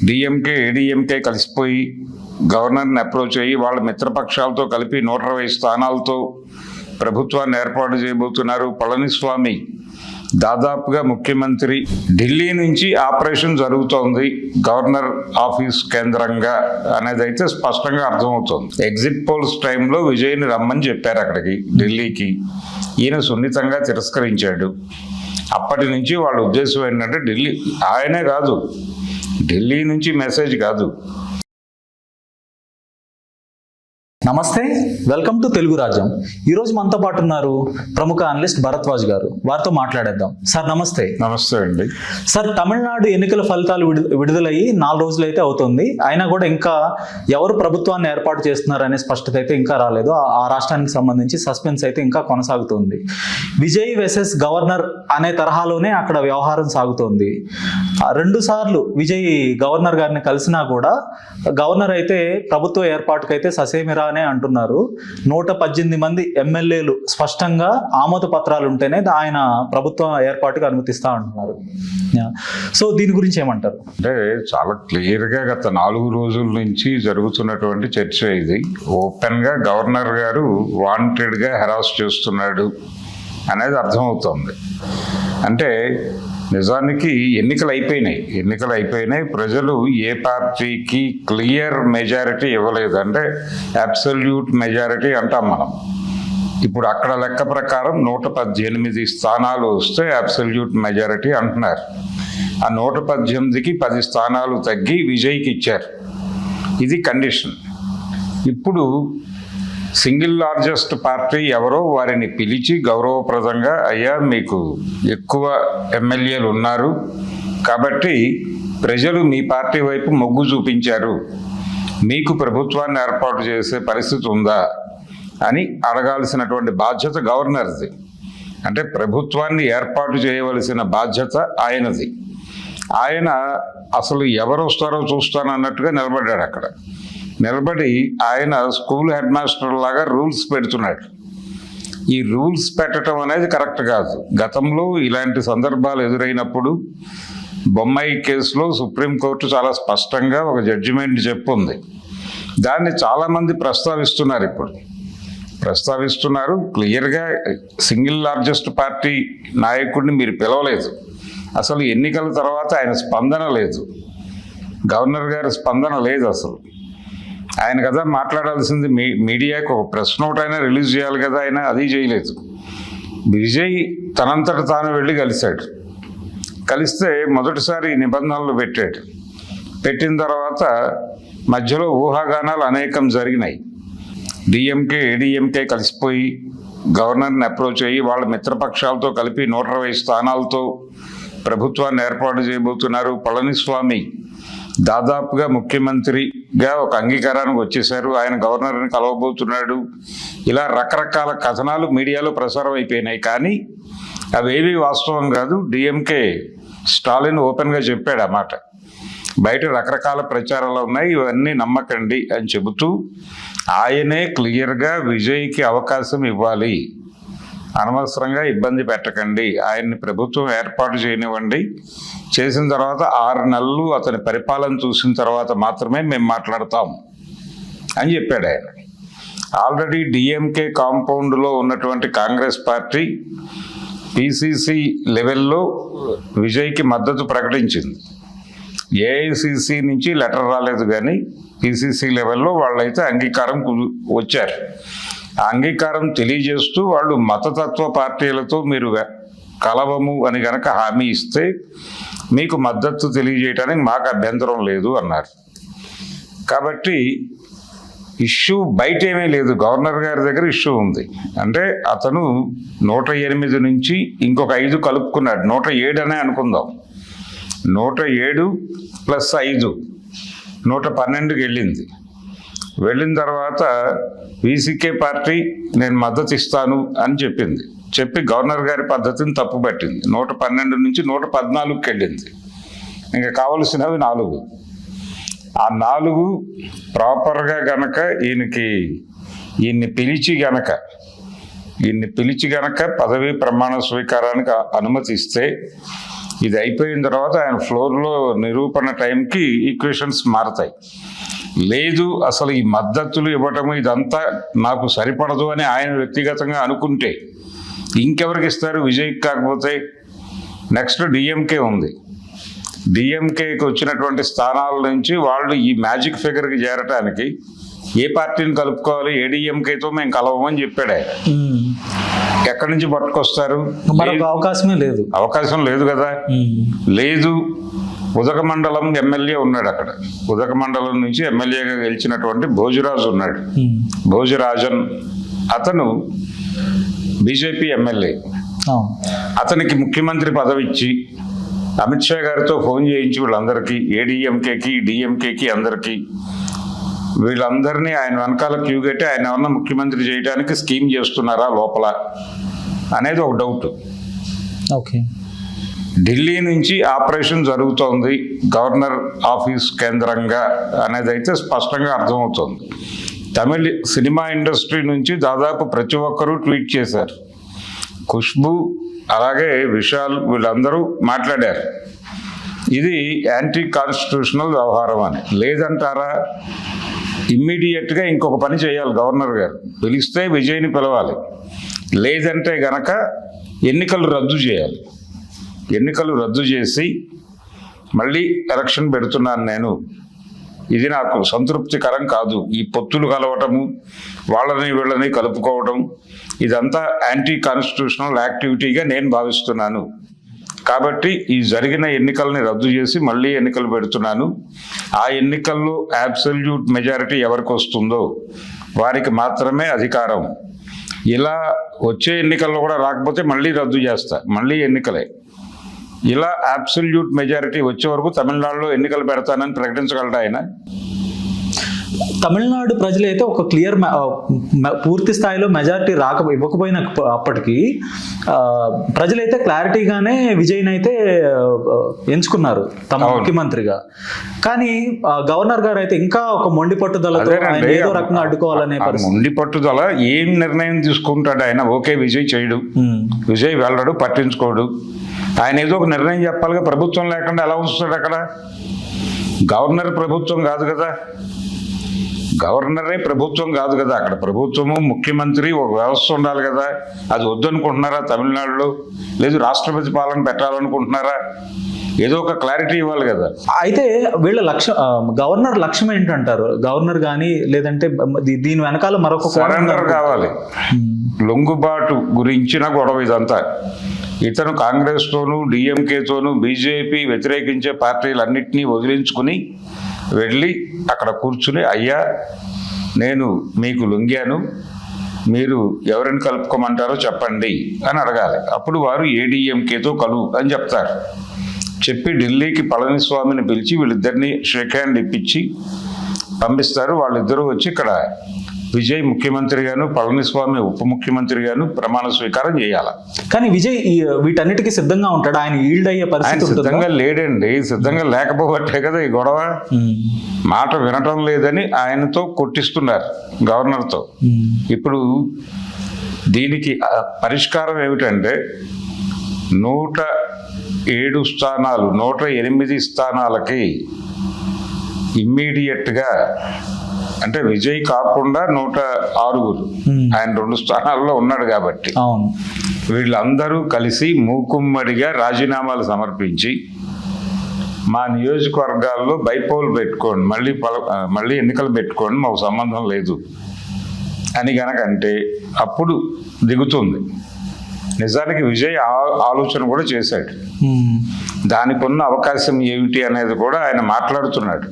DMK ADMK కలిసిపోయి గవర్నర్ని approach అయ్యి వాళ్ళ మిత్రపక్షాలతో కలిపి 120 స్థానాలతో ప్రభుత్వాన్ని ఏర్పాటు చేయబోతున్నారు. పళనిస్వామి దాదాపుగా ముఖ్యమంత్రి. ఢిల్లీ నుంచి ఆపరేషన్ జరుగుతోంది గవర్నర్ ఆఫీస్ కేంద్రంగా అనేది అయితే స్పష్టంగా అర్థమవుతోంది. ఎగ్జిట్ పోల్స్ టైంలో విజయ్ని రమ్మని చెప్పారు అక్కడికి ఢిల్లీకి. ఈయన సున్నితంగా తిరస్కరించాడు. అప్పటి నుంచి వాళ్ళ ఉద్దేశం ఏంటంటే ఆయనే కాదు, ఢిల్లీ నుంచి మెసేజ్ కాదు. నమస్తే, వెల్కమ్ టు తెలుగు రాజ్యం. ఈరోజు మనతో పాటు ఉన్నారు ప్రముఖ అనలిస్ట్ భరద్వాజ్ గారు. వారితో మాట్లాడేద్దాం. సార్ నమస్తే. నమస్తే అండి. సార్, తమిళనాడు ఎన్నికల ఫలితాలు విడుదలయ్యి 4 రోజులు అయితే అవుతుంది. అయినా కూడా ఇంకా ఎవరు ప్రభుత్వాన్ని ఏర్పాటు చేస్తున్నారు అనే స్పష్టత అయితే ఇంకా రాలేదు. ఆ రాష్ట్రానికి సంబంధించి సస్పెన్స్ అయితే ఇంకా కొనసాగుతుంది. విజయ్ వెసెస్ గవర్నర్ అనే తరహాలోనే అక్కడ వ్యవహారం సాగుతోంది. 2 సార్లు విజయ్ గవర్నర్ గారిని కలిసినా కూడా గవర్నర్ అయితే ప్రభుత్వ ఏర్పాటుకైతే ససేమిరా అంటున్నారు. 118 మంది ఎమ్మెల్యేలు స్పష్టంగా ఆమోద పత్రాలు ఉంటేనే ఆయన ప్రభుత్వం ఏర్పాటుకు అనుమతిస్తా అంటున్నారు. సో దీని గురించి ఏమంటారు? అంటే చాలా క్లియర్గా గత 4 రోజుల నుంచి జరుగుతున్నటువంటి చర్చ ఇది. ఓపెన్గా గవర్నర్ గారు వాంటెడ్గా హెరాస్ చేస్తున్నాడు అనేది అర్థమవుతోంది. అంటే నిజానికి ఎన్నికలు అయిపోయినాయి. ప్రజలు ఏ పార్టీకి క్లియర్ మెజారిటీ ఇవ్వలేదు. అంటే అబ్సల్యూట్ మెజారిటీ అంటాం మనం. ఇప్పుడు అక్కడ లెక్క ప్రకారం 118 స్థానాలు వస్తే అబ్సల్యూట్ మెజారిటీ అంటున్నారు. ఆ 118కి 10 స్థానాలు తగ్గి విజయ్కి ఇచ్చారు. ఇది కండిషన్. ఇప్పుడు సింగిల్ లార్జెస్ట్ పార్టీ ఎవరో వారిని పిలిచి గౌరవప్రదంగా, అయ్యా మీకు ఎక్కువ ఎమ్మెల్యేలు ఉన్నారు కాబట్టి ప్రజలు మీ పార్టీ వైపు మొగ్గు చూపించారు, మీకు ప్రభుత్వాన్ని ఏర్పాటు చేసే పరిస్థితి ఉందా అని అడగాల్సినటువంటి బాధ్యత గవర్నర్ది. అంటే ప్రభుత్వాన్ని ఏర్పాటు చేయవలసిన బాధ్యత ఆయనది. ఆయన అసలు ఎవరు వస్తారో చూస్తానన్నట్టుగా నిలబడ్డాడు. అక్కడ నిలబడి ఆయన స్కూల్ హెడ్ మాస్టర్ లాగా రూల్స్ పెడుతున్నాడు. ఈ రూల్స్ పెట్టడం అనేది కరెక్ట్ కాదు. గతంలో ఇలాంటి సందర్భాలు ఎదురైనప్పుడు బొమ్మాయి కేసులో సుప్రీంకోర్టు చాలా స్పష్టంగా ఒక జడ్జిమెంట్ చెప్పుంది. దాన్ని చాలామంది ప్రస్తావిస్తున్నారు క్లియర్గా. సింగిల్ లార్జెస్ట్ పార్టీ నాయకుడిని మీరు పిలవలేదు. అసలు ఎన్నికల తర్వాత ఆయన స్పందన లేదు, గవర్నర్ గారి స్పందన లేదు. అసలు ఆయన కదా మాట్లాడాల్సింది. మీడియాకు ఒక ప్రెస్ నోట్ అయినా రిలీజ్ చేయాలి కదా, ఆయన అది చేయలేదు. విజయ్ తనంతట తాను వెళ్ళి కలిస్తే మొదటిసారి నిబంధనలు పెట్టిన తర్వాత మధ్యలో ఊహాగానాలు అనేకం జరిగినాయి. డిఎంకే ఏడీఎంకే కలిసిపోయి గవర్నర్ని అప్రోచ్ అయ్యి వాళ్ళ మిత్రపక్షాలతో కలిపి 120 స్థానాలతో ప్రభుత్వాన్ని ఏర్పాటు చేయబోతున్నారు. పళనిస్వామి దాదాపుగా ముఖ్యమంత్రిగా ఒక అంగీకారానికి వచ్చేశారు. ఆయన గవర్నర్ని కలవబోతున్నాడు. ఇలా రకరకాల కథనాలు మీడియాలో ప్రసారం అయిపోయినాయి. కానీ అవేవి వాస్తవం కాదు. డిఎంకే స్టాలిన్ ఓపెన్గా చెప్పాడు ఆ మాట. బయట రకరకాల ప్రచారాలు ఉన్నాయి, ఇవన్నీ నమ్మకండి అని చెబుతూ ఆయనే క్లియర్గా విజయ్కి అవకాశం ఇవ్వాలి, అనవసరంగా ఇబ్బంది పెట్టకండి, ఆయన్ని ప్రభుత్వం ఏర్పాటు చేయనివ్వండి, చేసిన తర్వాత 6 నెలలు అతని పరిపాలన చూసిన తర్వాత మాత్రమే మేము మాట్లాడతాం అని చెప్పాడు ఆయన. ఆల్రెడీ డిఎంకే కాంపౌండ్లో ఉన్నటువంటి కాంగ్రెస్ పార్టీ పిసిసి లెవెల్లో విజయ్కి మద్దతు ప్రకటించింది. ఏఐసిసి నుంచి లెటర్ రాలేదు, కానీ పిసిసి లెవెల్లో వాళ్ళైతే అంగీకారం వచ్చారు. ఆ అంగీకారం తెలియజేస్తూ వాళ్ళు మతతత్వ పార్టీలతో మీరు కలవము అని కనుక హామీ ఇస్తే మీకు మద్దతు తెలియజేయడానికి మాకు అభ్యంతరం లేదు అన్నారు. కాబట్టి ఇష్యూ బయట ఏమీ లేదు, గవర్నర్ గారి దగ్గర ఇష్యూ ఉంది. అంటే అతను 108 నుంచి ఇంకొక 5 కలుపుకున్నాడు. 107 అనే అనుకుందాం. 107 + 5 112కి వెళ్ళిన తర్వాత వీసీకే పార్టీ నేను మద్దతు ఇస్తాను అని చెప్పి గవర్నర్ గారి పద్ధతిని తప్పుపట్టింది. 112 నుంచి 114కి వెళ్ళింది. ఇంకా కావలసినవి 4. ఆ 4 ప్రాపర్గా గనక ఈయన్ని పిలిచి గనక పదవీ ప్రమాణ స్వీకారానికి అనుమతిస్తే ఇది అయిపోయిన తర్వాత ఆయన ఫ్లోర్లో నిరూపణ టైంకి ఈక్వేషన్స్ మారతాయి. లేదు అసలు ఈ మద్దతులు ఇవ్వటము ఇదంతా నాకు సరిపడదు అని ఆయన వ్యక్తిగతంగా అనుకుంటే ఇంకెవరికి ఇస్తారు? విజయ్కి కాకపోతే నెక్స్ట్ డిఎంకే ఉంది. డిఎంకేకి వచ్చినటువంటి స్థానాల నుంచి వాళ్ళు ఈ మ్యాజిక్ ఫిగర్కి చేరటానికి ఏ పార్టీని కలుపుకోవాలి? ఏడీఎంకేతో మేము కలవమని చెప్పాడు ఆయన. ఎక్కడి నుంచి పట్టుకొస్తారు? మరొక అవకాశమే లేదు. అవకాశం లేదు కదా. లేదు, ఉదకమండలం ఎమ్మెల్యే ఉన్నాడు అక్కడ. ఉదకమండలం నుంచి ఎమ్మెల్యేగా గెలిచినటువంటి భోజరాజు ఉన్నాడు, భోజరాజన్. అతను బీజేపీ ఎమ్మెల్యే. అతనికి ముఖ్యమంత్రి పదవి ఇచ్చి అమిత్ షా గారితో ఫోన్ చేయించి వీళ్ళందరికీ, ఏడీఎంకేకి డిఎంకేకి అందరికీ, వీళ్ళందరినీ ఆయన వెనకాల క్యూ కట్టి ఆయన ఏమన్నా ముఖ్యమంత్రి చేయడానికి స్కీమ్ చేస్తున్నారా లోపల అనేది ఒక డౌట్. ఓకే. ఢిల్లీ నుంచి ఆపరేషన్ జరుగుతోంది గవర్నర్ ఆఫీస్ కేంద్రంగా అనేది అయితే స్పష్టంగా అర్థమవుతోంది. తమిళ సినిమా ఇండస్ట్రీ నుంచి దాదాపు ప్రతి ఒక్కరూ ట్వీట్ చేశారు. ఖుష్బు అలాగే విశాల్ వీళ్ళందరూ మాట్లాడారు ఇది యాంటీ కాన్స్టిట్యూషనల్ వ్యవహారం అని. లేదంటారా? ఇమ్మీడియట్గా ఇంకొక పని చేయాలి గవర్నర్ గారు. పిలిస్తే విజయ్ని పిలవాలి. లేదంటే గనక ఎన్నికలు రద్దు చేయాలి. ఎన్నికలు రద్దు చేసి మళ్ళీ ఎలక్షన్ పెడుతున్నాను నేను, ఇది నాకు సంతృప్తికరం కాదు. ఈ పొత్తులు కలవటము, వాళ్ళని వీళ్ళని కలుపుకోవడం, ఇదంతా యాంటీ కాన్స్టిట్యూషనల్ యాక్టివిటీగా నేను భావిస్తున్నాను. కాబట్టి ఈ జరిగిన ఎన్నికల్ని రద్దు చేసి మళ్ళీ ఎన్నికలు పెడుతున్నాను. ఆ ఎన్నికల్లో అబ్సల్యూట్ మెజారిటీ ఎవరికి వస్తుందో వారికి మాత్రమే అధికారం. ఇలా వచ్చే ఎన్నికల్లో కూడా రాకపోతే మళ్ళీ రద్దు చేస్తా, మళ్ళీ ఎన్నికలే. ఇలా అబ్సల్యూట్ మెజారిటీ వచ్చే వరకు తమిళనాడులో ఎన్నికలు పెడతానని ప్రకటించగలడు ఆయన. తమిళనాడు ప్రజలైతే ఒక క్లియర్ పూర్తి స్థాయిలో మెజారిటీ ఇవ్వకపోయిన అప్పటికి ప్రజలైతే క్లారిటీగానే విజయ్ని అయితే ఎంచుకున్నారు తమ ముఖ్యమంత్రిగా. కానీ గవర్నర్ గారు అయితే ఇంకా ఒక మొండి పట్టుదలతో ఏదో రకంగా అడ్డుకోవాలనే మొండి పట్టుదల. ఏం నిర్ణయం తీసుకుంటాడు ఆయన? ఓకే, విజయ్ చేయడు, విజయ్ వెళ్ళడు, పట్టించుకోడు. ఆయన ఏదో ఒక నిర్ణయం చెప్పాలిగా. ప్రభుత్వం లేకుండా ఎలా ఉంచుతాడు అక్కడ? గవర్నర్ ప్రభుత్వం కాదు కదా, గవర్నరే ప్రభుత్వం కాదు కదా. అక్కడ ప్రభుత్వము, ముఖ్యమంత్రి, ఒక వ్యవస్థ ఉండాలి కదా. అది వద్దనుకుంటున్నారా తమిళనాడులో? లేదు రాష్ట్రపతి పాలన పెట్టాలనుకుంటున్నారా? ఏదో ఒక క్లారిటీ ఇవ్వాలి కదా. అయితే వీళ్ళ గవర్నర్ లక్ష్యం ఏంటంటారు? గవర్నర్ కానీ లేదంటే దీని వెనకాల మరొక సరెండర్ కావాలి. లొంగుబాటు గురించిన గొడవ ఇదంతా. ఇతను కాంగ్రెస్తోనూ డిఎంకేతోనూ బీజేపీ వ్యతిరేకించే పార్టీలన్నింటినీ వదిలించుకుని వెళ్ళి అక్కడ కూర్చుని, అయ్యా నేను మీకు లొంగాను, మీరు ఎవరిని కలుపుకోమంటారో చెప్పండి అని అడగాలి. అప్పుడు వారు ఏడీఎంకేతో కలువు అని చెప్తారు. చెప్పి ఢిల్లీకి పళనిస్వామిని పిలిచి వీళ్ళిద్దరిని షేక్ హ్యాండ్ ఇప్పించి పంపిస్తారు. వాళ్ళిద్దరూ వచ్చి ఇక్కడ విజయ్ ముఖ్యమంత్రిగాను, పళనిస్వామి ఉప ముఖ్యమంత్రిగాను ప్రమాణ స్వీకారం చేయాలి. కానీ విజయ్ వీటన్నిటికీ సిద్ధంగా ఉంటాడు? ఆయన ఈల్డ్ అయ్యే పరిస్థితి సిద్ధంగా లేడండి. సిద్ధంగా లేకపోబట్టే కదా ఈ గొడవ. మాట వినటం లేదని ఆయనతో కొట్టిస్తున్నారు గవర్నర్తో. ఇప్పుడు దీనికి పరిష్కారం ఏమిటంటే 107 స్థానాలు 108 స్థానాలకి ఇమ్మీడియట్గా, అంటే విజయ్ కాకుండా 106, ఆయన 2 స్థానాల్లో ఉన్నాడు కాబట్టి వీళ్ళందరూ కలిసి మూకుమ్మడిగా రాజీనామాలు సమర్పించి మా నియోజకవర్గాల్లో బైపోల్ పెట్టుకోండి, మళ్ళీ ఎన్నికలు పెట్టుకోండి, మాకు సంబంధం లేదు అని గనకంటే అప్పుడు దిగుతుంది. నిజానికి విజయ్ ఆలోచన కూడా చేశాడు. దానికి ఉన్న అవకాశం ఏమిటి అనేది కూడా ఆయన మాట్లాడుతున్నాడు.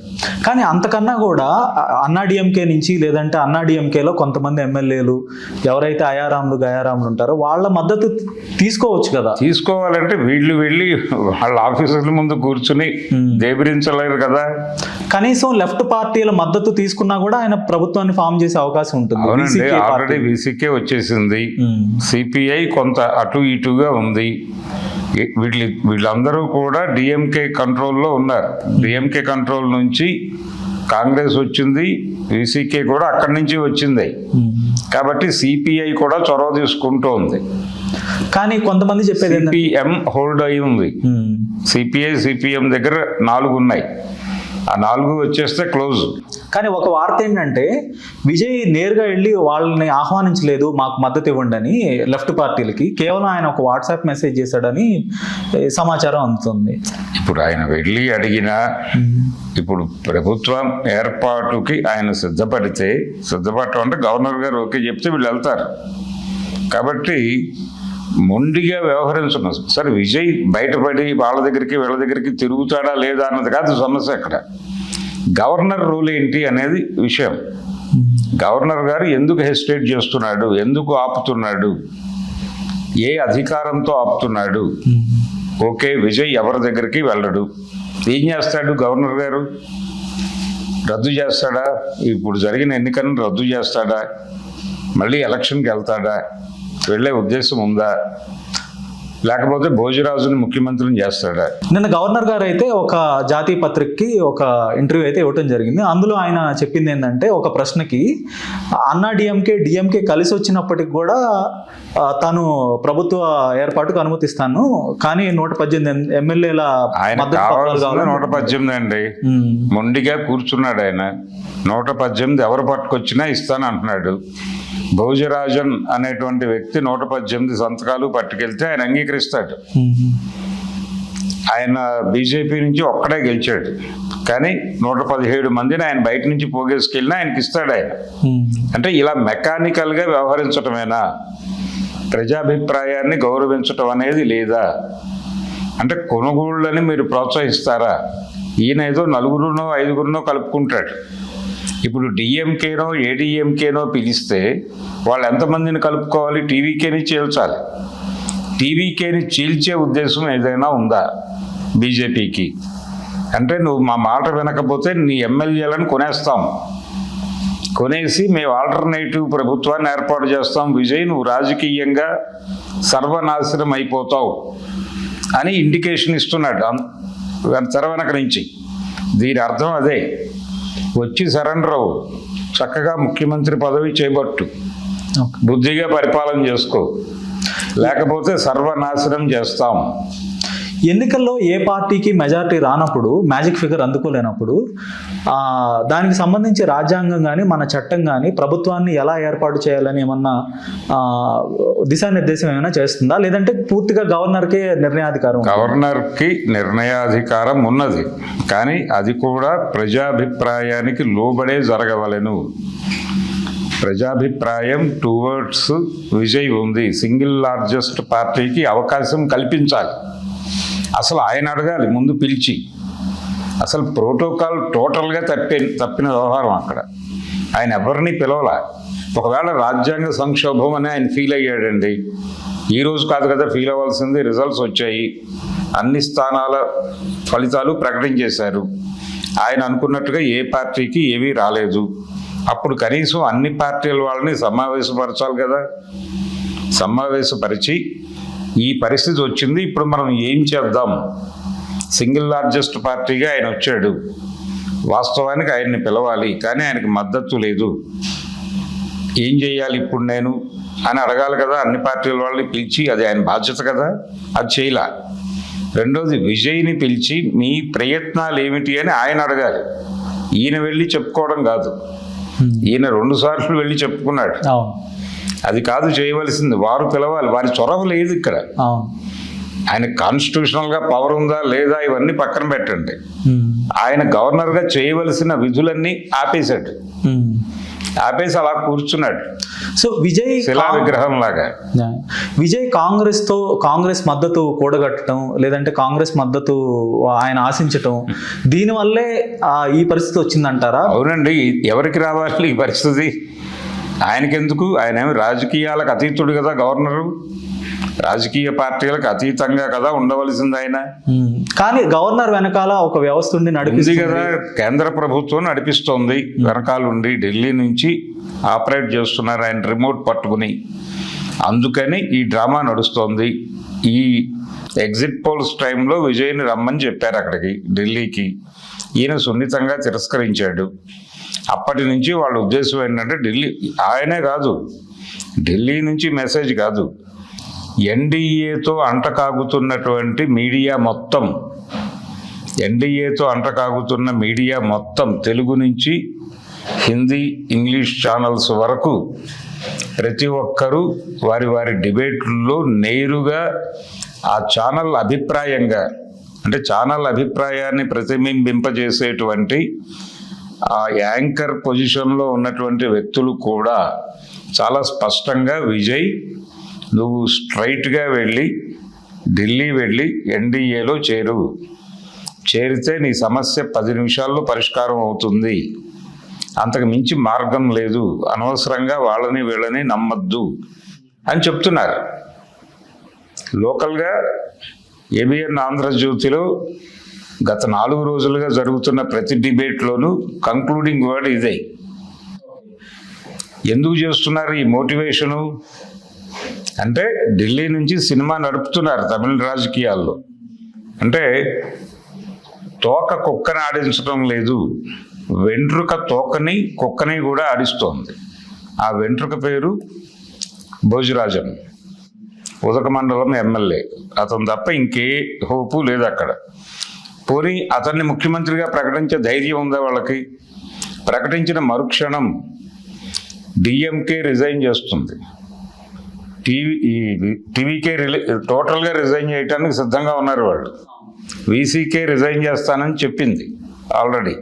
కానీ అంతకన్నా కూడా అన్నాడీఎంకే నుంచి, లేదంటే అన్నాడీఎంకేలో కొంతమంది ఎమ్మెల్యేలు ఎవరైతే అయారాములు గయారాములు ఉంటారో వాళ్ళ మద్దతు తీసుకోవచ్చు కదా. తీసుకోవాలంటే వీళ్ళు వెళ్ళి వాళ్ళ ఆఫీసర్ల ముందు కూర్చుని దేబరించలేరు కదా. కనీసం లెఫ్ట్ పార్టీల మద్దతు తీసుకున్నా కూడా ఆయన ప్రభుత్వాన్ని ఫామ్ చేసే అవకాశం ఉంటుంది. అవునండి, ఆల్రెడీ వీసీకే వచ్చేసింది. సిపిఐ కొంత అటు ఇటుగా ఉంది. వీళ్ళందరూ కూడా డిఎంకే కంట్రోల్లో ఉన్నారు. డిఎంకే కంట్రోల్ నుంచి కాంగ్రెస్ వచ్చింది, వీసీకే కూడా అక్కడి నుంచి వచ్చింది. కాబట్టి సిపిఐ కూడా చొరవ తీసుకుంటూ ఉంది. కానీ కొంతమంది చెప్పేది ఏంటంటే సిపిఎం హోల్డ్ అయి ఉంది. సిపిఐ సిపిఎం దగ్గర 4 ఉన్నాయి. ఆ 4 వచ్చేస్తే క్లోజ్. కానీ ఒక వార్త ఏంటంటే విజయ్ నేరుగా వెళ్ళి వాళ్ళని ఆహ్వానించలేదు మాకు మద్దతు ఇవ్వండి అని లెఫ్ట్ పార్టీలకి, కేవలం ఆయన ఒక వాట్సాప్ మెసేజ్ చేశాడని సమాచారం అందుతుంది. ఇప్పుడు ఆయన వెళ్ళి అడిగినా ఇప్పుడు ప్రభుత్వం ఏర్పాటుకి ఆయన సిద్ధపడటం అంటే గవర్నర్ గారు ఓకే చెప్తే వీళ్ళు వెళ్తారు. కాబట్టి మొండిగా వ్యవహరించడం. సరే విజయ్ బయటపడి వాళ్ళ దగ్గరికి వీళ్ళ దగ్గరికి తిరుగుతాడా లేదా అన్నది కాదు సమస్య. అక్కడ గవర్నర్ రూల్ ఏంటి అనేది విషయం. గవర్నర్ గారు ఎందుకు హెసిటేట్ చేస్తున్నాడు, ఎందుకు ఆపుతున్నాడు, ఏ అధికారంతో ఆపుతున్నాడు. ఓకే, విజయ్ ఎవరి దగ్గరికి వెళ్ళడు, ఏం చేస్తాడు గవర్నర్ గారు? రద్దు చేస్తాడా? ఇప్పుడు జరిగిన ఎన్నికలను రద్దు చేస్తాడా? మళ్ళీ ఎలక్షన్కి వెళ్తాడా? వెళ్ళే ఉద్దేశం ఉందా? లేకపోతే భోజరాజుని ముఖ్యమంత్రిని చేస్తాడా? నిన్న గవర్నర్ గారు అయితే ఒక జాతీయ పత్రికకి ఒక ఇంటర్వ్యూ అయితే ఇవ్వటం జరిగింది. అందులో ఆయన చెప్పింది ఏంటంటే, ఒక ప్రశ్నకి అన్నా డిఎంకే కలిసి వచ్చినప్పటికి కూడా తాను ప్రభుత్వ ఏర్పాటుకు అనుమతిస్తాను, కానీ 118 ఎమ్మెల్యేల ఆయన కావాల్సిన 118 అండి. మొండిగా కూర్చున్నాడు ఆయన. 118 ఎవరు పట్టుకొచ్చినా ఇస్తాను అంటున్నాడు. భోజరాజన్ అనేటువంటి వ్యక్తి 118 సంతకాలు పట్టుకెళ్తే ఆయన అంగీకరిస్తాడు. ఆయన బీజేపీ నుంచి ఒక్కడే గెలిచాడు, కానీ 117 మందిని ఆయన బయట నుంచి పోగేసుకెళ్ళినా ఆయనకి ఇస్తాడు ఆయన. అంటే ఇలా మెకానికల్గా వ్యవహరించటమేనా? ప్రజాభిప్రాయాన్ని గౌరవించటం అనేది లేదా? అంటే కొనుగోళ్ళని మీరు ప్రోత్సహిస్తారా? ఈయన ఏదో 4గురునో 5గురునో కలుపుకుంటాడు. ఇప్పుడు డిఎంకేనో ఏడీఎంకేనో పిలిస్తే వాళ్ళు ఎంతమందిని కలుపుకోవాలి? టీవీకేని చీల్చాలి. టీవీకేని చీల్చే ఉద్దేశం ఏదైనా ఉందా బీజేపీకి? అంటే నువ్వు మా మాట వినకపోతే నీ ఎమ్మెల్యేలను కొనేస్తాం, కొనేసి మేము ఆల్టర్నేటివ్ ప్రభుత్వాన్ని ఏర్పాటు చేస్తాం, విజయ్ నువ్వు రాజకీయంగా సర్వనాశనం అయిపోతావు అని ఇండికేషన్ ఇస్తున్నాడు తెర వెనక నుంచి. దీని అర్థం అదే. వచ్చి సరెండర్ అవ్వు, చక్కగా ముఖ్యమంత్రి పదవి చేపట్టు, బుద్ధిగా పరిపాలన చేసుకో, లేకపోతే సర్వనాశనం చేస్తాం. ఎన్నికల్లో ఏ పార్టీకి మెజారిటీ రానప్పుడు, మ్యాజిక్ ఫిగర్ అందుకోలేనప్పుడు దానికి సంబంధించి రాజ్యాంగం కానీ మన చట్టం కానీ ప్రభుత్వాన్ని ఎలా ఏర్పాటు చేయాలని ఏమన్నా దిశానిర్దేశం ఏమైనా చేస్తుందా, లేదంటే పూర్తిగా గవర్నర్కే నిర్ణయాధికారం? గవర్నర్కి నిర్ణయాధికారం ఉన్నది, కానీ అది కూడా ప్రజాభిప్రాయానికి లోబడే జరగవలెను. ప్రజాభిప్రాయం టువర్డ్స్ విజయ్ ఉంది. సింగిల్ లార్జెస్ట్ పార్టీకి అవకాశం కల్పించాలి. అసలు ఆయన అడగాలి ముందు పిలిచి. అసలు ప్రోటోకాల్ టోటల్గా తప్పిన వ్యవహారం అక్కడ. ఆయన ఎవరిని పిలవలా. ఒకవేళ రాజ్యాంగ సంక్షోభం అని ఆయన ఫీల్ అయ్యాడండి. ఈరోజు కాదు కదా ఫీల్ అవ్వాల్సింది, రిజల్ట్స్ వచ్చాయి, అన్ని స్థానాల ఫలితాలు ప్రకటించేశారు. ఆయన అనుకున్నట్టుగా ఏ పార్టీకి ఏమీ రాలేదు. అప్పుడు కనీసం అన్ని పార్టీల వాళ్ళని సమావేశపరచాలి కదా. సమావేశపరిచి ఈ పరిస్థితి వచ్చింది, ఇప్పుడు మనం ఏం చేద్దాం? సింగిల్ లార్జెస్ట్ పార్టీగా ఆయన వచ్చాడు, వాస్తవానికి ఆయన్ని పిలవాలి, కానీ ఆయనకి మద్దతు లేదు, ఏం చేయాలి ఇప్పుడు నేను అని అడగాలి కదా. అన్ని పార్టీల వాళ్ళని పిలిచి, అది ఆయన బాధ్యత కదా, అది చేయలే. రెండోది, విజయ్ని పిలిచి మీ ప్రయత్నాలు ఏమిటి అని ఆయన అడగాలి. ఈయన వెళ్ళి చెప్పుకోవడం కాదు. ఈయన 2 సార్లు వెళ్ళి చెప్పుకున్నాడు. అది కాదు చేయవలసింది, వారు పిలవాలి. వారి చొరవ లేదు ఇక్కడ. ఆయన కాన్స్టిట్యూషనల్గా పవర్ ఉందా లేదా ఇవన్నీ పక్కన పెట్టండి. ఆయన గవర్నర్గా చేయవలసిన విధులన్నీ ఆపేశాడు. ఆపేసి అలా కూర్చున్నాడు. సో విజయ్ శిలా విగ్రహం లాగా. విజయ్ కాంగ్రెస్ మద్దతు కూడగట్టడం, లేదంటే కాంగ్రెస్ మద్దతు ఆయన ఆశించటం, దీనివల్లే ఈ పరిస్థితి వచ్చిందంటారా? అవునండి. ఎవరికి రావాలి ఈ పరిస్థితి? ఆయనకెందుకు? ఆయన ఏమి రాజకీయాలకు అతీతుడు కదా గవర్నరు. రాజకీయ పార్టీలకు అతీతంగా కదా ఉండవలసింది ఆయన. కానీ గవర్నర్ వెనకాల ఒక వ్యవస్థ ఉండి నడిపిస్తుంది కదా. కేంద్ర ప్రభుత్వం నడిపిస్తోంది వెనకాలండి. ఢిల్లీ నుంచి ఆపరేట్ చేస్తున్నారు ఆయన రిమోట్ పట్టుకుని. అందుకని ఈ డ్రామా నడుస్తోంది. ఈ ఎగ్జిట్ పోల్స్ టైంలో విజయ్ని రమ్మని చెప్పారు అక్కడికి, ఢిల్లీకి. ఈయన సున్నితంగా తిరస్కరించాడు. అప్పటి నుంచి వాళ్ళ ఉద్దేశం ఏంటంటే ఢిల్లీ, ఆయనే కాదు, ఢిల్లీ నుంచి మెసేజ్ కాదు, ఎన్డీఏతో అంటకాగుతున్నటువంటి మీడియా మొత్తం, ఎన్డీఏతో అంటకాగుతున్న మీడియా మొత్తం, తెలుగు నుంచి హిందీ, ఇంగ్లీష్ ఛానల్స్ వరకు ప్రతి ఒక్కరూ వారి వారి డిబేట్లలో నేరుగా ఆ ఛానల్ అభిప్రాయంగా, అంటే ఛానల్ అభిప్రాయాన్ని ప్రతిబింబింపజేసేటువంటి ఆ యాంకర్ పొజిషన్లో ఉన్నటువంటి వ్యక్తులు కూడా చాలా స్పష్టంగా, విజయ్ నువ్వు స్ట్రైట్గా వెళ్ళి ఢిల్లీ వెళ్ళి ఎన్డీఏలో చేరితే నీ సమస్య 10 నిమిషాల్లో పరిష్కారం అవుతుంది, అంతకు మించి మార్గం లేదు, అనవసరంగా వాళ్ళని వీళ్ళని నమ్మద్దు అని చెప్తున్నారు. లోకల్గా ఏబిఎన్ ఆంధ్రజ్యోతిలో గత 4 రోజులుగా జరుగుతున్న ప్రతి డిబేట్లోనూ కంక్లూడింగ్ వర్డ్ ఇదే. ఎందుకు చేస్తున్నారు ఈ మోటివేషను అంటే, ఢిల్లీ నుంచి సినిమా నడుపుతున్నారు తమిళ రాజకీయాల్లో. అంటే తోక కుక్కని ఆడించడం లేదు, వెంట్రుక తోకని కుక్కని కూడా ఆడిస్తోంది. ఆ వెంట్రుక పేరు భోజరాజన్, ఉదకమండలం ఎమ్మెల్యే. అతను తప్ప ఇంకే హోపు లేదు అక్కడ. పోనీ అతన్ని ముఖ్యమంత్రిగా ప్రకటించే ధైర్యం ఉందా వాళ్ళకి? ప్రకటించిన డిఎంకే రిజైన్ చేస్తుంది, టీవీకే టోటల్గా రిజైన్ చేయడానికి సిద్ధంగా ఉన్నారు వాళ్ళు. వీసీకే రిజైన్ చేస్తానని చెప్పింది ఆల్రెడీ.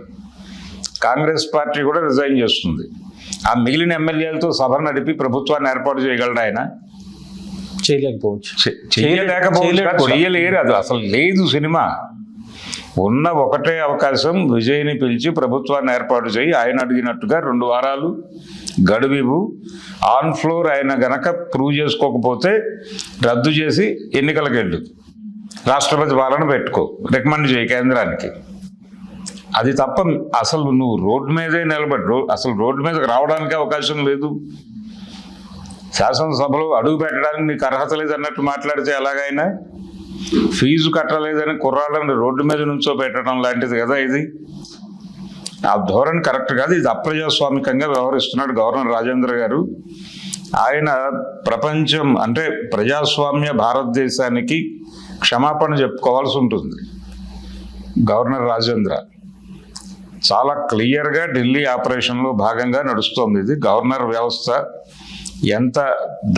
కాంగ్రెస్ పార్టీ కూడా రిజైన్ చేస్తుంది. ఆ మిగిలిన ఎమ్మెల్యేలతో సభ నడిపి ప్రభుత్వాన్ని ఏర్పాటు చేయగలడు ఆయన? చేయలేరు. అది అసలు లేదు సినిమా. ఉన్న ఒకటే అవకాశం, విజయ్ని పిలిచి ప్రభుత్వాన్ని ఏర్పాటు చేయి, ఆయన అడిగినట్టుగా 2 వారాలు గడువివు, ఆన్ ఫ్లోర్ ఆయన గనక ప్రూవ్ చేసుకోకపోతే రద్దు చేసి ఎన్నికలకు వెళ్ళు, రాష్ట్రపతి పాలన పెట్టుకో, రికమెండ్ చేయి కేంద్రానికి. అది తప్ప అసలు నువ్వు రోడ్డు మీదే నిలబడి అసలు రోడ్డు మీదకి రావడానికి అవకాశం లేదు. శాసనసభలో అడుగు పెట్టడానికి నీకు అర్హత లేదన్నట్టు మాట్లాడితే ఎలాగైనా, ఫీజు కట్టలేదని కుర్రాళ్ళని రోడ్డు మీద నుంచో పెట్టడం లాంటిది కదా ఇది. ఆ ధోరణి కరెక్ట్ కాదు. ఇది అప్రజాస్వామికంగా వ్యవహరిస్తున్నాడు గవర్నర్ రాజేంద్ర గారు. ఆయన ప్రపంచం అంటే ప్రజాస్వామ్య భారతదేశానికి క్షమాపణ చెప్పుకోవాల్సి ఉంటుంది. గవర్నర్ రాజేంద్ర చాలా క్లియర్గా ఢిల్లీ ఆపరేషన్లో భాగంగా నడుస్తోంది ఇది. గవర్నర్ వ్యవస్థ ఎంత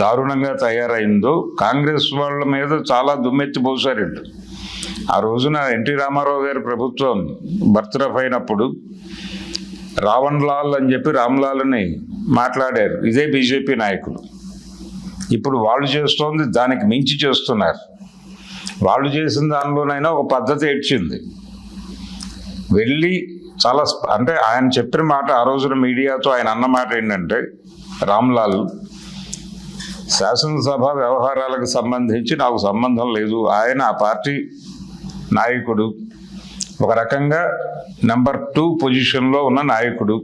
దారుణంగా తయారైందో కాంగ్రెస్ వాళ్ళ మీద చాలా దుమ్మెత్తి పోసారు వీళ్ళు. ఆ రోజున ఎన్టీ రామారావు గారి ప్రభుత్వం బర్తరఫ్ అయినప్పుడు రావణ్ లాల్ అని చెప్పి రామ్లాల్ని మాట్లాడారు ఇదే బీజేపీ నాయకులు. ఇప్పుడు వాళ్ళు చేస్తోంది దానికి మించి చేస్తున్నారు. వాళ్ళు చేసిన దానిలోనైనా ఒక పద్ధతి ఏడ్చింది. వెళ్ళి చాలా అంటే ఆయన చెప్పిన మాట, ఆ రోజున మీడియాతో ఆయన అన్న మాట ఏంటంటే, రామ్లాల్ శాసనసభ వ్యవహారాలకు సంబంధించి నాకు సంబంధం లేదు, ఆయన ఆ పార్టీ నాయకుడు, ఒక రకంగా నెంబర్ 2 పొజిషన్లో ఉన్న నాయకుడు.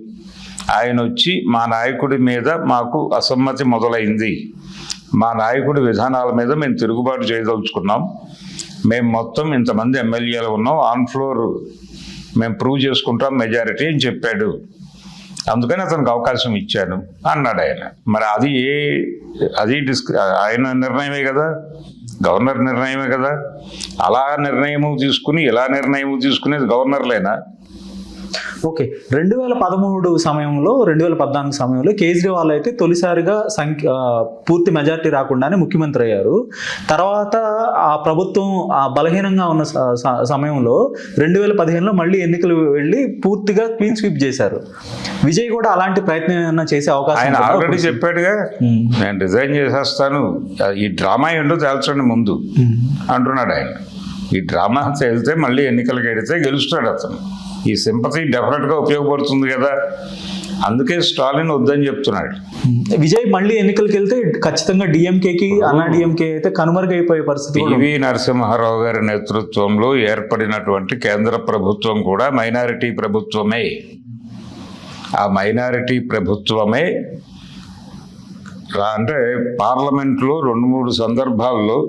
ఆయన వచ్చి మా నాయకుడి మీద మాకు అసమ్మతి మొదలైంది, మా నాయకుడి విధానాల మీద మేము తిరుగుబాటు చేయదలుచుకున్నాం, మేము మొత్తం ఇంతమంది ఎమ్మెల్యేలు ఉన్నాం, ఆన్ ఫ్లోర్ మేము ప్రూవ్ చేసుకుంటాం మెజారిటీ అని చెప్పాడు, అందుకని అతనికి అవకాశం ఇచ్చాను అన్నాడు ఆయన. మరి అది ఆయన నిర్ణయమే కదా, గవర్నర్ నిర్ణయమే కదా. అలా నిర్ణయం తీసుకుని ఇలా నిర్ణయం తీసుకునేది గవర్నర్లేనా? ఓకే, 2013 సమయంలో 2014 సమయంలో కేజ్రీవాల్ అయితే తొలిసారిగా పూర్తి మెజార్టీ రాకుండానే ముఖ్యమంత్రి అయ్యారు. తర్వాత ఆ ప్రభుత్వం బలహీనంగా ఉన్న సమయంలో 2015లో మళ్ళీ ఎన్నికలు వెళ్ళి పూర్తిగా క్లీన్ స్వీప్ చేశారు. విజయ్ కూడా అలాంటి ప్రయత్నం ఏమైనా చేసే అవకాశం? ఆయన ఆల్రెడీ చెప్పాడుగా, నేను రిజైన్ చేసేస్తాను, ఈ డ్రామా ఏంటో తేల్చండి ముందు అంటున్నాడు ఆయన. ఈ డ్రామా తేలితే మళ్ళీ ఎన్నికలకు వెడితే గెలుస్తాడు అతను. ఈ సింపతి డెఫినెట్గా ఉపయోగపడుతుంది కదా, అందుకే స్టాలిన్ వద్దని చెప్తున్నాడు. విజయ్ మళ్ళీ ఎన్నికలకు వెళ్తే ఖచ్చితంగా డిఎంకేకి అన్నా డిఎంకే అయితే కనుమరుగైపోయే పరిస్థితి. పివి నరసింహారావు గారి నేతృత్వంలో ఏర్పడినటువంటి కేంద్ర ప్రభుత్వం కూడా మైనారిటీ ప్రభుత్వమే. ఆ మైనారిటీ ప్రభుత్వమే అంటే పార్లమెంట్లో 2-3 సందర్భాల్లో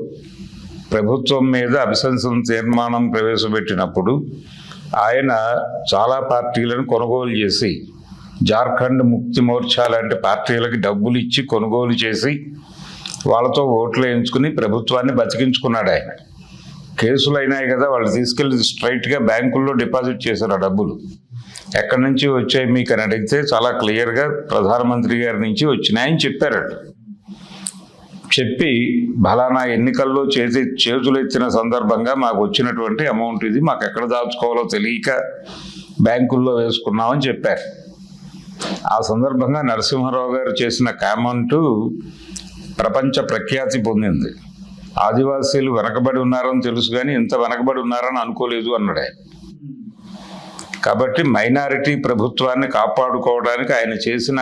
ప్రభుత్వం మీద అభిశంసన తీర్మానం ప్రవేశపెట్టినప్పుడు ఆయన చాలా పార్టీలను కొనుగోలు చేసి, జార్ఖండ్ ముక్తి మోర్చా లాంటి పార్టీలకి డబ్బులు ఇచ్చి కొనుగోలు చేసి వాళ్ళతో ఓట్లు వేయించుకుని ప్రభుత్వాన్ని బతికించుకున్నాడు ఆయన. కేసులు అయినాయి కదా, వాళ్ళు తీసుకెళ్ళి స్ట్రైట్గా బ్యాంకుల్లో డిపాజిట్ చేశారు ఆ డబ్బులు. ఎక్కడి నుంచి వచ్చాయి మీకు అని అడిగితే చాలా క్లియర్గా ప్రధానమంత్రి గారి నుంచి వచ్చినాయని చెప్పారట. చెప్పి బలానా ఎన్నికల్లో చేతులెత్తిన సందర్భంగా మాకు వచ్చినటువంటి అమౌంట్ ఇది, మాకు ఎక్కడ దాచుకోవాలో తెలియక బ్యాంకుల్లో వేసుకున్నామని చెప్పారు. ఆ సందర్భంగా నరసింహారావు గారు చేసిన కామెంటు ప్రపంచ ప్రఖ్యాతి పొందింది. ఆదివాసీలు వెనకబడి ఉన్నారని తెలుసు కానీ ఇంత వెనకబడి ఉన్నారని అనుకోలేదు అన్నాడు ఆయన. కాబట్టి మైనారిటీ ప్రభుత్వాన్ని కాపాడుకోవడానికి ఆయన చేసిన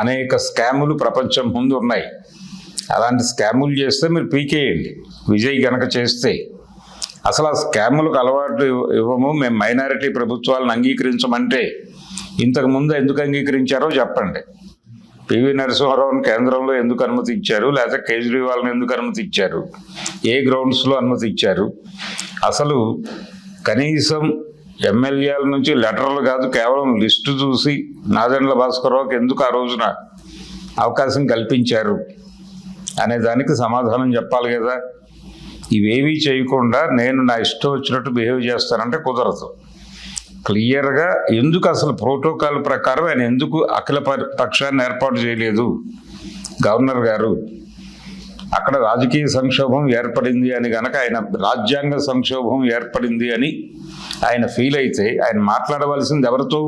అనేక స్కాములు ప్రపంచం ముందు ఉన్నాయి. అలాంటి స్కాములు చేస్తే మీరు పీకేయండి, విజయ్ గనక చేస్తే. అసలు ఆ స్కాములకు అలవాటు ఇవ్వము, మేము మైనారిటీ ప్రభుత్వాలను అంగీకరించమంటే ఇంతకుముందు ఎందుకు అంగీకరించారో చెప్పండి. పివి నరసింహారావుని కేంద్రంలో ఎందుకు అనుమతి ఇచ్చారు, లేకపోతే కేజ్రీవాల్ని ఎందుకు అనుమతి ఇచ్చారు, ఏ గ్రౌండ్స్లో అనుమతి ఇచ్చారు? అసలు కనీసం ఎమ్మెల్యేల నుంచి లెటర్లు కాదు, కేవలం లిస్టు చూసి నాదెండ్ల భాస్కర్రావుకి ఎందుకు ఆ రోజున అవకాశం కల్పించారు అనే దానికి సమాధానం చెప్పాలి కదా. ఇవేవీ చేయకుండా నేను నా ఇష్టం వచ్చినట్టు బిహేవ్ చేస్తానంటే కుదరదు. క్లియర్గా ఎందుకు అసలు ప్రోటోకాల్ ప్రకారం ఆయన ఎందుకు అఖిల పక్షాన్ని ఏర్పాటు చేయలేదు గవర్నర్ గారు? అక్కడ రాజకీయ సంక్షోభం ఏర్పడింది అని కనుక, ఆయన రాజ్యాంగ సంక్షోభం ఏర్పడింది అని ఆయన ఫీల్ అయితే ఆయన మాట్లాడవలసింది ఎవరితో?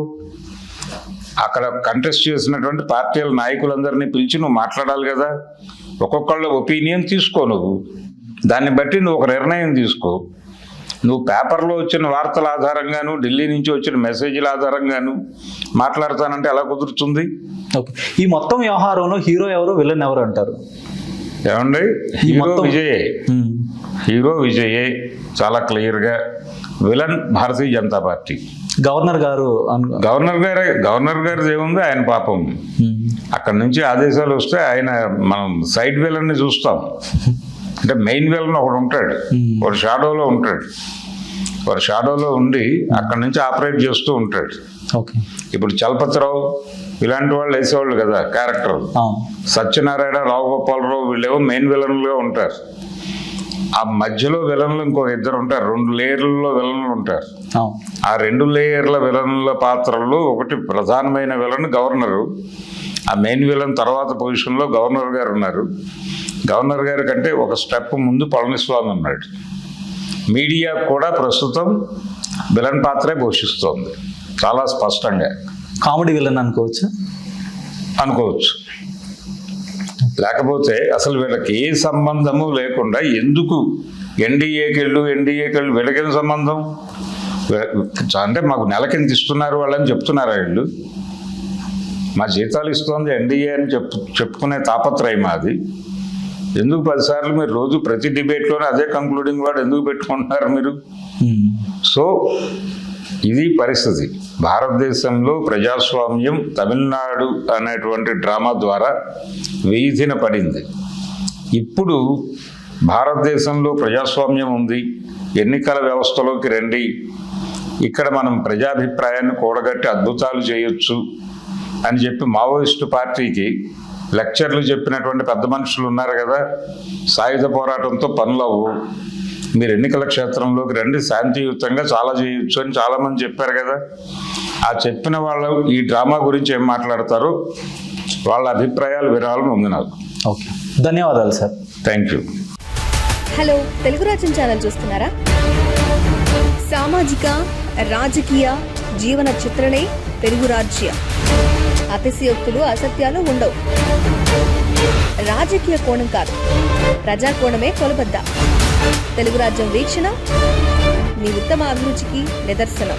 అక్కడ కంటెస్ట్ చేసినటువంటి పార్టీల నాయకులందరినీ పిలిచి నువ్వు మాట్లాడాలి కదా. ఒక్కొక్కళ్ళ ఒపీనియన్ తీసుకో, నువ్వు దాన్ని బట్టి నువ్వు ఒక నిర్ణయం తీసుకో. నువ్వు పేపర్లో వచ్చిన వార్తల ఆధారంగాను, ఢిల్లీ నుంచి వచ్చిన మెసేజ్ల ఆధారంగాను మాట్లాడతానంటే ఎలా కుదురుతుంది? ఓకే, ఈ మొత్తం వ్యవహారంలో హీరో ఎవరు, విలన్ ఎవరు అంటారు? ఏమండి, హీరో విజయే. హీరో విజయే చాలా క్లియర్గా. Villain Bharatiya Janata party. Governor గారిది ఏముంది, ఆయన పాపం అక్కడి నుంచి ఆదేశాలు వస్తే ఆయన మనం సైడ్ విలన్ని చూస్తాం. అంటే మెయిన్ విలన్ ఒకడు ఉంటాడు, ఒక షాడోలో ఉంటాడు. వాడు షాడోలో ఉండి అక్కడి నుంచి ఆపరేట్ చేస్తూ ఉంటాడు. ఓకే, ఇప్పుడు చలపతిరావు ఇలాంటి వాళ్ళు వేసేవాళ్ళు కదా క్యారెక్టర్. సత్యనారాయణ, రావు గోపాలరావు వీళ్ళేవో మెయిన్ విలన్లుగా ఉంటారు. ఆ మధ్యలో విలన్లు ఇంకో ఇద్దరు ఉంటారు, 2 లేయర్లలో విలన్లు ఉంటారు. ఆ 2 లేయర్ల విలన్ల పాత్రల్లో ఒకటి ప్రధానమైన విలన్ గవర్నరు. ఆ మెయిన్ విలన్ తర్వాత పొజిషన్లో గవర్నర్ గారు ఉన్నారు. గవర్నర్ గారి కంటే ఒక స్టెప్ ముందు పళనిస్వామి ఉన్నాడు. మీడియా కూడా ప్రస్తుతం విలన్ పాత్రే పోషిస్తోంది చాలా స్పష్టంగా. కామెడీ విలన్ అనుకోవచ్చు. లేకపోతే అసలు వీళ్ళకి ఏ సంబంధము లేకుండా ఎందుకు ఎన్డీఏకి వెళ్ళు, వీళ్ళకేం సంబంధం? అంటే మాకు నెలకింత ఇస్తున్నారు వాళ్ళని చెప్తున్నారా వీళ్ళు? మా జీతాలు ఇస్తోంది ఎన్డీఏ అని చెప్పుకునే తాపత్రయం అది. ఎందుకు 10 సార్లు మీరు రోజు ప్రతి డిబేట్లోనే అదే కంక్లూడింగ్ వాడు ఎందుకు పెట్టుకుంటున్నారు మీరు? సో ఇది పరిస్థితి. భారతదేశంలో ప్రజాస్వామ్యం తమిళనాడు అనేటువంటి డ్రామా ద్వారా వీధిన పడింది. ఇప్పుడు భారతదేశంలో ప్రజాస్వామ్యం ఉంది, ఎన్నికల వ్యవస్థలోకి రండి, ఇక్కడ మనం ప్రజాభిప్రాయాన్ని కూడగట్టి అద్భుతాలు చేయొచ్చు అని చెప్పి మావోయిస్టు పార్టీకి లెక్చర్లు చెప్పినటువంటి పెద్ద మనుషులు ఉన్నారు కదా. సాయుధ పోరాటంతో పనులవు, మీరు ఎన్నికల క్షేత్రంలోకి రండి, శాంతియుతంగా చాలా చేయొచ్చు అని చాలామంది చెప్పారు కదా. ఆ చెప్పిన వాళ్ళు ఈ డ్రామా గురించి ఏం మాట్లాడతారో వాళ్ళ అభిప్రాయాలు వినాలని ఉంది నాకు. ఓకే, ధన్యవాదాలు sir. Thank you. Hello, Telugu రాజ్యం ఛానల్ చూస్తున్నారా? సామాజిక, రాజకీయ, జీవన చిత్రణే తెలుగు రాజ్యం. అతిశయోక్తులు, అసత్యాలు ఉండవు. రాజకీయ కోణం కాదు, ప్రజా కోణమే కొలబద్ద. తెలుగు రాజ్యం వీక్షణ మీ ఉత్తమ అభిరుచికి నిదర్శనం.